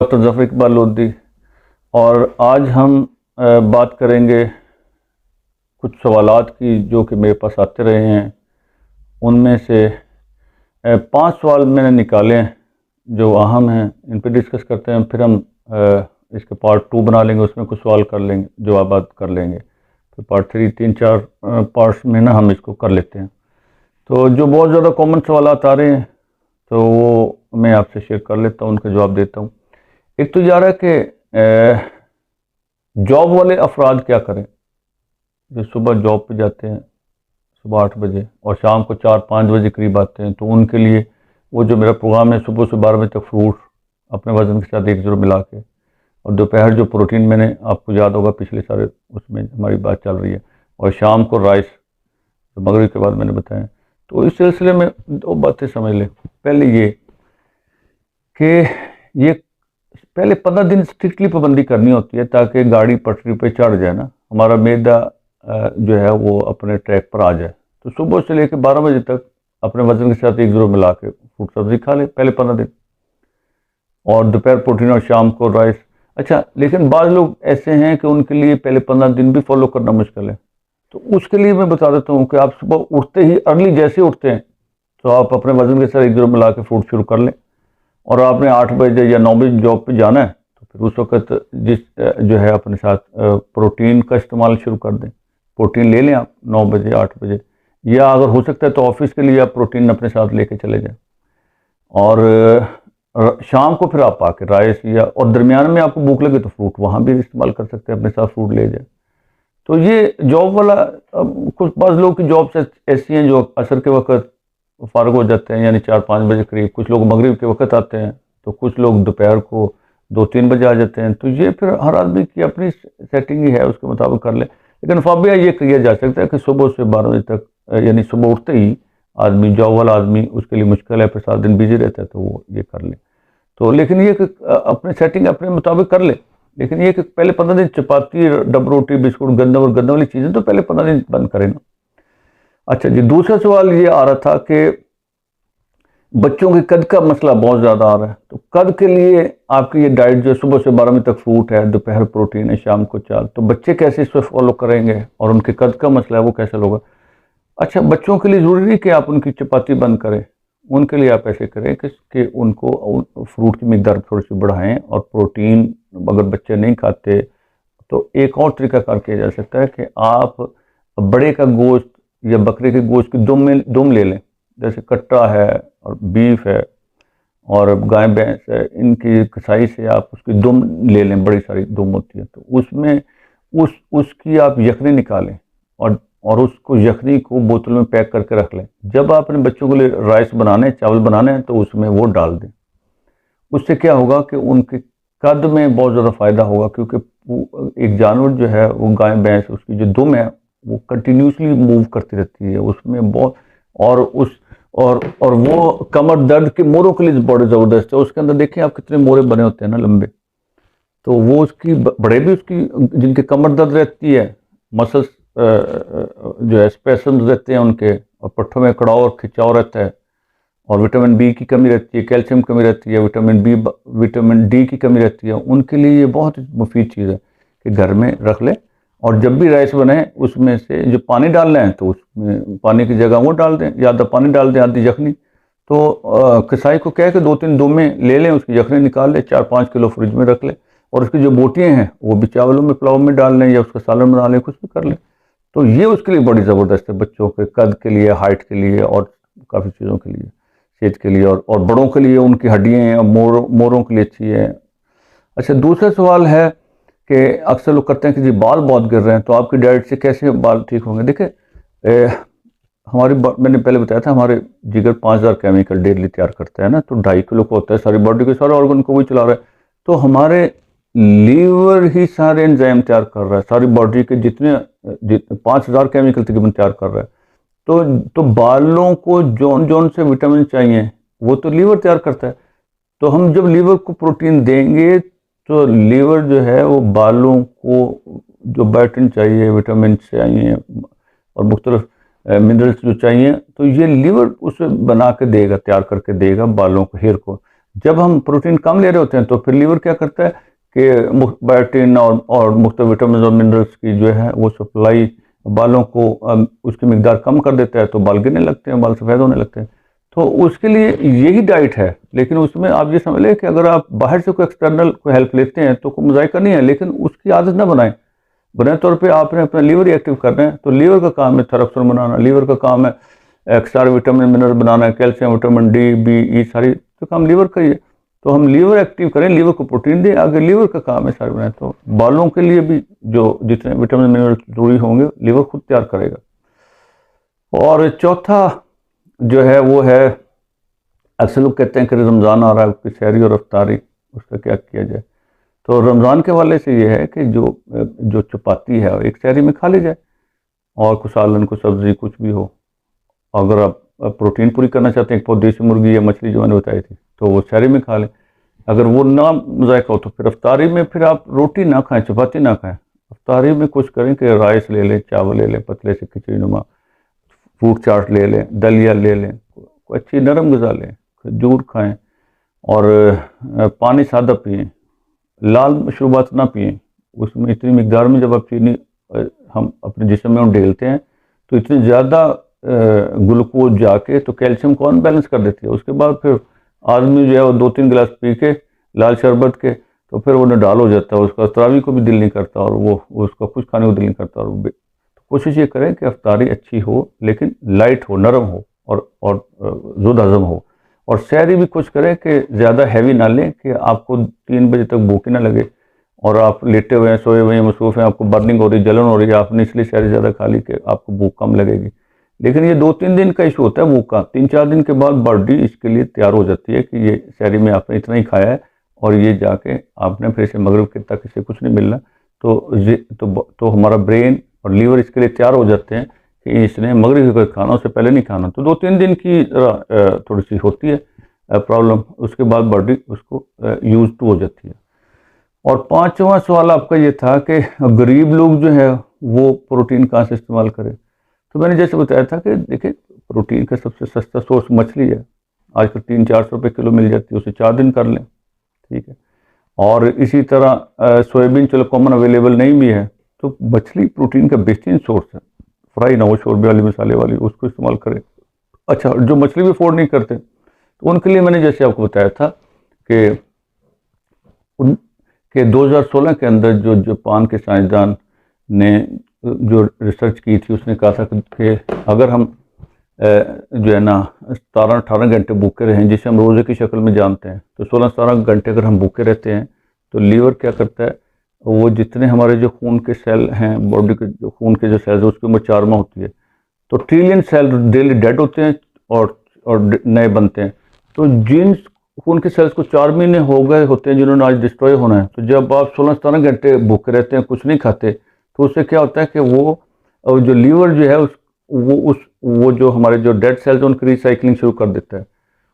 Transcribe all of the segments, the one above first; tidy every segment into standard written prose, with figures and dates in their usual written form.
Doctor Zafar Iqbal Lodhi और आज हम बात करेंगे कुछ सवालात की जो कि मेरे पास आते रहे हैं। उनमें से 5 सवाल मैंने निकाले हैं जो अहम हैं, इन पर डिस्कस करते हैं। फिर हम इसके पार्ट 2 बना लेंगे, उसमें कुछ सवाल कर लेंगे, जवाब कर लेंगे। फिर पार्ट 3 3-4 पार्ट्स में ना हम इसको कर लेते हैं। तो जो बहुत ज़्यादा कॉमन सवालात आ रहे हैं तो वो मैं आपसे शेयर कर लेता हूँ, उनका जवाब देता हूँ। एक तो जा रहा है कि जॉब वाले अफराद क्या करें जो सुबह जॉब पे जाते हैं सुबह 8 बजे और शाम को 4-5 बजे करीब आते हैं। तो उनके लिए वो जो मेरा प्रोग्राम है सुबह से 12 बजे तक फ्रूट अपने वज़न के साथ 1 ज़रूर मिला के, और दोपहर जो प्रोटीन मैंने आपको याद होगा पिछले सारे उसमें हमारी बात चल रही है, और शाम को राइस तो मगरिब के बाद मैंने बताया। तो इस सिलसिले में 2 बातें समझ लें। पहले ये कि ये पहले 15 दिन स्ट्रिक्टली पाबंदी करनी होती है ताकि गाड़ी पटरी पे चढ़ जाए ना, हमारा मैदा जो है वो अपने ट्रैक पर आ जाए। तो सुबह से लेकर 12 बजे तक अपने वज़न के साथ 1 ज़रूर मिला के फ्रूट सब्ज़ी खा ले पहले 15 दिन, और दोपहर प्रोटीन और शाम को राइस। अच्छा, लेकिन बाद लोग ऐसे हैं कि उनके लिए पहले 15 दिन भी फॉलो करना मुश्किल है। तो उसके लिए मैं बता देता हूँ कि आप सुबह उठते ही अर्ली जैसे उठते हैं तो आप अपने वज़न के साथ 1 ज़रूर मिला के फ्रूट शुरू कर लें, और आपने 8 बजे या 9 बजे जॉब पे जाना है तो फिर उस वक्त जिस जो है अपने साथ प्रोटीन का इस्तेमाल शुरू कर दें। प्रोटीन ले लें आप 9 बजे 8 बजे, या अगर हो सकता है तो ऑफिस के लिए आप प्रोटीन अपने साथ लेके चले जाएं, और शाम को फिर आप आके राइस या, और दरमियान में आपको भूख लगे तो फ्रूट वहाँ भी इस्तेमाल कर सकते हैं, अपने साथ फ्रूट ले जाए। तो ये जॉब वाला, कुछ बाज़ लोग की जॉब ऐसी हैं जो असर के वक्त फ़ारग हो जाते हैं, यानी 4-5 बजे करीब। कुछ लोग मगरिब के वक्त आते हैं, तो कुछ लोग दोपहर को 2-3 बजे आ जाते हैं। तो ये फिर हर आदमी की अपनी सेटिंग ही है, उसके मुताबिक कर ले। लेकिन फाबिया ये किया जा सकता है कि सुबह से 12 बजे तक, यानी सुबह उठते ही आदमी, जॉब वाला आदमी, उसके लिए मुश्किल है, फिर सारा दिन बिजी रहता है, तो वो ये कर ले। तो लेकिन ये कि अपनी सेटिंग अपने मुताबिक कर ले। लेकिन ये कि पहले 15 दिन चपाती, डब रोटी, बिस्कुट, गंदम वाली चीज़ें तो पहले 15 दिन बंद करें ना। अच्छा जी, दूसरा सवाल ये आ रहा था कि बच्चों के कद का मसला बहुत ज़्यादा आ रहा है। तो कद के लिए आपकी ये डाइट जो सुबह से 12 बजे तक फ्रूट है, दोपहर प्रोटीन है, शाम को चाल, तो बच्चे कैसे इसको फॉलो करेंगे और उनके कद का मसला है वो कैसे होगा। अच्छा, बच्चों के लिए ज़रूरी नहीं कि आप उनकी चपाती बंद करें। उनके लिए आप ऐसे करें कि उनको फ्रूट की मिकदार थोड़ी सी बढ़ाएं, और प्रोटीन अगर बच्चे नहीं खाते तो एक और तरीका कार किया जा सकता है कि आप बड़े का गोश्त या बकरे के गोश्त की दुम ले लें। जैसे कट्टा है और बीफ है और गाय भैंस है, इनकी कसाई से आप उसकी दुम ले लें, बड़ी सारी दुम होती है। तो उसमें उसकी आप यखनी निकालें, और उसको यखनी को बोतल में पैक करके रख लें। जब आप अपने बच्चों के लिए राइस बनाने, चावल बनाने हैं, तो उसमें वो डाल दें। उससे क्या होगा कि उनके कद में बहुत ज़्यादा फ़ायदा होगा, क्योंकि एक जानवर जो है वो गाय भैंस, उसकी जो दुम है वो कंटिन्यूसली मूव करती रहती है उसमें बहुत, और वो कमर दर्द के मोरों के लिए बड़े ज़बरदस्त है। उसके अंदर देखें आप कितने मोरे बने होते हैं ना, लंबे। तो वो उसकी बड़े भी, उसकी जिनके कमर दर्द रहती है, मसल्स जो है स्पेसम्स रहते हैं उनके, और पट्ठों में कड़ाव और खिंचाव रहता है, और विटामिन बी की कमी रहती है, कैल्शियम कमी रहती है, विटामिन डी की कमी रहती है, उनके लिए ये बहुत मुफीद चीज़ है कि घर में रख लें। और जब भी राइस बने उसमें से जो पानी डालना है तो उसमें पानी की जगह वो डाल दें, या आधा पानी डाल दें, आधी यखनी। तो कसाई को कह के 2-3 दुमें ले लें, उसकी यखनी निकाल लें, 4-5 किलो फ्रिज में रख लें, और उसकी जो बोटियाँ हैं वो भी चावलों में, पुलाव में डाल लें, या उसका सालन बना लें, कुछ भी कर लें। तो ये उसके लिए बड़ी ज़बरदस्त है, बच्चों के कद के लिए, हाइट के लिए, और काफ़ी चीज़ों के लिए, सेहत के लिए, और बड़ों के लिए उनकी हड्डियाँ हैं, मोरों के लिए अच्छी है। अच्छा, दूसरा सवाल है कि अक्सर लोग करते हैं कि जी बाल बहुत गिर रहे हैं, तो आपकी डाइट से कैसे बाल ठीक होंगे। देखिए, मैंने पहले बताया था, हमारे जिगर 5000 केमिकल डेली तैयार करता है ना, तो 2.5 किलो का होता है, सारी बॉडी के सारे ऑर्गन को वही चला रहा है। तो हमारे लीवर ही सारे एंजाइम तैयार कर रहा है, सारी बॉडी के जितने 5000 केमिकल तकरीबन तैयार कर रहा है। तो बालों को जौन से विटामिन चाहिए वो तो लीवर तैयार करता है। तो हम जब लीवर को प्रोटीन देंगे तो लीवर जो है वो बालों को जो बायोटिन चाहिए, विटामिन चाहिए, और मुख्तलिफ मिनरल्स जो चाहिए, तो ये लीवर उसे बना के देगा, तैयार करके देगा बालों को, हेयर को। जब हम प्रोटीन कम ले रहे होते हैं तो फिर लीवर क्या करता है कि बायोटिन और मुख्तलिफ विटामिन और मिनरल्स की जो है वो सप्लाई बालों को उसकी मिकदार कम कर देता है, तो बाल गिरने लगते हैं, बाल सफ़ेद होने लगते हैं। तो उसके लिए यही डाइट है, लेकिन उसमें आप ये समझ लें कि अगर आप बाहर से कोई एक्सटर्नल कोई हेल्प लेते हैं तो कोई मज़ायका नहीं है, लेकिन उसकी आदत ना बनाएं। बुनियादी तौर पे आपने अपना लीवर एक्टिव करना है, तो लीवर का काम है थरक्सन बनाना, लीवर का काम है एक्स्ट्रा विटामिन मिनरल बनाना है, कैल्शियम, विटामिन डी, बी, ई, सारी तो काम लीवर का ही है। तो हम लीवर एक्टिव करें, लीवर को प्रोटीन दें, आगे लीवर का काम है सारे बनाए। तो बालों के लिए भी जो जितने विटामिन मिनरल जरूरी होंगे लीवर खुद तैयार करेगा। और चौथा जो है वो है, अक्सर लोग कहते हैं कि रमज़ान आ रहा है, उसकी सहरी और अफ्तारी उसका क्या किया जाए। तो रमज़ान के हवाले से ये है कि जो चपाती है एक सहरी में खा ली जाए, और कुछ सालन, कुछ सब्ज़ी, कुछ भी हो। अगर आप प्रोटीन पूरी करना चाहते हैं, एक देसी मुर्गी या मछली जो मैंने बताई थी, तो वो सहरी में खा लें। अगर वो ना जायका हो तो फिर अफ्तारी में फिर आप रोटी ना खाएं, चपाती ना खाएं। अफ्तारी में कुछ करें कि राइस ले लें, चावल ले लें, पतले से खिचड़ी नुमा, फ्रूट चाट ले लें, दलिया ले लें, कोई अच्छी नरम गज़ा लें, खजूर खाएं, और पानी सादा पिएँ, लाल मशरूबात ना पिएँ। उसमें इतनी मिकदार में जब आप चीनी हम अपने जिस्म में ढेलते हैं तो इतनी ज़्यादा ग्लूकोज जाके तो कैल्शियम को अनबैलेंस कर देती है। उसके बाद फिर आदमी जो है वो 2-3 गिलास पी के लाल शरबत के तो फिर वो नडाल हो जाता है, उसका तरावी को भी दिल नहीं करता, और वो उसका कुछ खाने को दिल नहीं करता। और तो कोशिश ये करें कि अफ्तारी अच्छी हो, लेकिन लाइट हो, नरम हो, और ज़ुद हज़म हो। और सहरी भी कुछ करें कि ज़्यादा हैवी ना लें कि आपको 3 बजे तक भूख ही ना लगे, और आप लेटे हुए हैं, सोए हुए हैं, मसरूफ़ हैं, आपको बर्निंग हो रही, जलन हो रही है, आपने इसलिए सहरी ज़्यादा खा ली कि आपको भूख कम लगेगी। लेकिन ये 2-3 दिन का इशू होता है भूख का। 3-4 दिन के बाद बॉडी इसके लिए तैयार हो जाती है कि ये सहरी में आपने इतना ही खाया है, और ये जाके आपने फिर से मगरिब के तक इसे कुछ नहीं मिलना। तो हमारा ब्रेन और लीवर इसके लिए तैयार हो जाते हैं कि इसने मगरिब का खाना उससे पहले नहीं खाना। तो 2-3 दिन की थोड़ी सी होती है प्रॉब्लम, उसके बाद बॉडी उसको यूज टू हो जाती है। और 5वां सवाल आपका ये था कि गरीब लोग जो है वो प्रोटीन कहाँ से इस्तेमाल करें। तो मैंने जैसे बताया था कि देखिए, प्रोटीन का सबसे सस्ता सोर्स मछली है। आजकल 300-400 रुपये किलो मिल जाती है, उसे 4 दिन कर लें, ठीक है। और इसी तरह सोयाबीन चलो कॉमन अवेलेबल नहीं भी है, तो मछली प्रोटीन का बेहतरीन सोर्स है। फ्राई ना हो, शोरबे वाली, मसाले वाली, उसको इस्तेमाल करें। अच्छा, जो मछली भी अफोर्ड नहीं करते तो उनके लिए मैंने जैसे आपको बताया था कि 2016 के अंदर जो जापान के साइंसदान ने जो रिसर्च की थी, उसने कहा था कि अगर हम जो है ना 17-18 घंटे भूखे रहें, जिसे हम रोज़े की शक्ल में जानते हैं, तो 16-17 घंटे अगर हम भूखे रहते हैं तो लीवर क्या करता है, वो जितने हमारे जो खून के सेल हैं, बॉडी के जो खून के जो सेल्स, उसकी उम्र 4 माह होती है। तो ट्रिलियन सेल डेली डेड होते हैं और नए बनते हैं। तो जिन खून के सेल्स को 4 महीने हो गए होते हैं जिन्होंने आज डिस्ट्रॉय होना है, तो जब आप 16-17 घंटे भूखे रहते हैं, कुछ नहीं खाते, तो उससे क्या होता है कि वो जो लीवर जो है वो जो हमारे जो डेड सेल्स हैं उनकी रिसाइकलिंग शुरू कर देता है।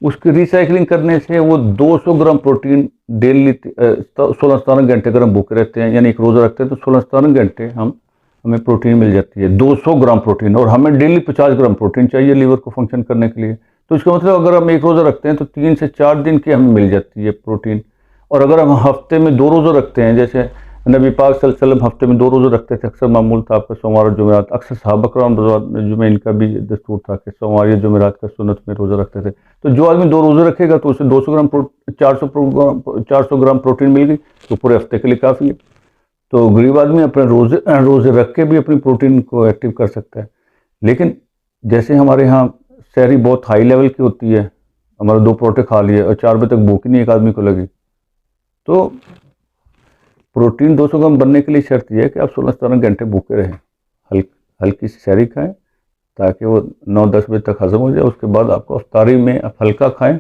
उसकी रिसाइकलिंग करने से वो 200 ग्राम प्रोटीन डेली 16-17 घंटे अगर हम भूखे रहते हैं, यानी एक रोज़ा रखते हैं, तो 16-17 घंटे हमें प्रोटीन मिल जाती है, 200 ग्राम प्रोटीन। और हमें डेली 50 ग्राम प्रोटीन चाहिए लीवर को फंक्शन करने के लिए। तो इसका मतलब अगर हम एक रोज़ा रखते हैं तो 3 से 4 दिन की हमें मिल जाती है प्रोटीन। और अगर हम हफ्ते में 2 रोज़ा रखते हैं, जैसे नबी पाक सल्लल्लाहु अलैहि वसल्लम हफ्ते में 2 रोज़े रखते थे, अक्सर मामूल था आपका सोमवार और जुमेरात। अक्सर सहाबा कराम जुमे इनका भी दस्तूर था कि सोमवार या जुमेरात का सुन्नत में रोज़ा रखते थे। तो जो आदमी 2 रोज़े रखेगा तो उसे 200 ग्राम 400 ग्राम प्रोटीन मिल गई, तो पूरे हफ्ते के लिए काफ़ी है। तो गरीब आदमी अपने रोज़े रख के भी अपनी प्रोटीन को एक्टिव कर सकता है। लेकिन जैसे हमारे यहाँ सहरी बहुत हाई लेवल की होती है, हमारा 2 परोठे खा लिए और 4 बजे तक भूख ही नहीं एक आदमी को लगी, तो प्रोटीन 200 ग्राम बनने के लिए शर्त यह है कि आप 16-17 घंटे भूखे रहें, हल्की सी सहरी खाएं ताकि वो 9-10 बजे तक हजम हो जाए। उसके बाद आपको अफ्तारी में आप हल्का खाएं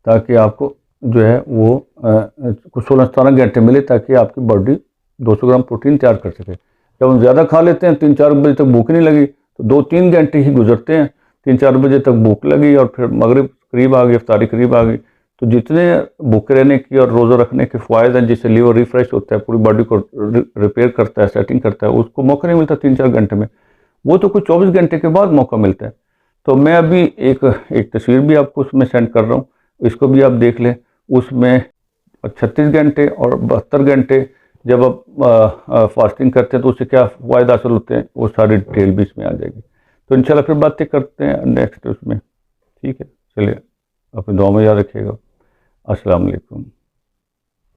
ताकि आपको जो है वो कुछ 16-17 घंटे मिले, ताकि आपकी बॉडी 200 ग्राम प्रोटीन तैयार कर सके। जब हम ज़्यादा खा लेते हैं, 3-4 बजे तक भूख नहीं लगी, तो 2-3 घंटे ही गुजरते हैं, 3-4 बजे तक भूख लगी और फिर मगरिब करीब आ गई, अफ्तारी करीब आ गई। तो जितने भूखे रहने की और रोज़ा रखने के फ़ायदे हैं, जिससे लीवर रिफ्रेश होता है, पूरी बॉडी को रिपेयर करता है, सेटिंग करता है, उसको मौका नहीं मिलता 3-4 घंटे में, वो तो कुछ 24 घंटे के बाद मौका मिलता है। तो मैं अभी एक तस्वीर भी आपको उसमें सेंड कर रहा हूँ, इसको भी आप देख लें। उसमें 36 घंटे और 72 घंटे जब आप फास्टिंग करते हैं तो उससे क्या फ़ायदा हासिल होते हैं, वो सारी डिटेल भी इसमें आ जाएगी। तो इंशाल्लाह फिर बातें करते हैं नेक्स्ट उसमें। ठीक है, चलिए अपनी दुआ में याद रखिएगा। अस्सलाम वालेकुम।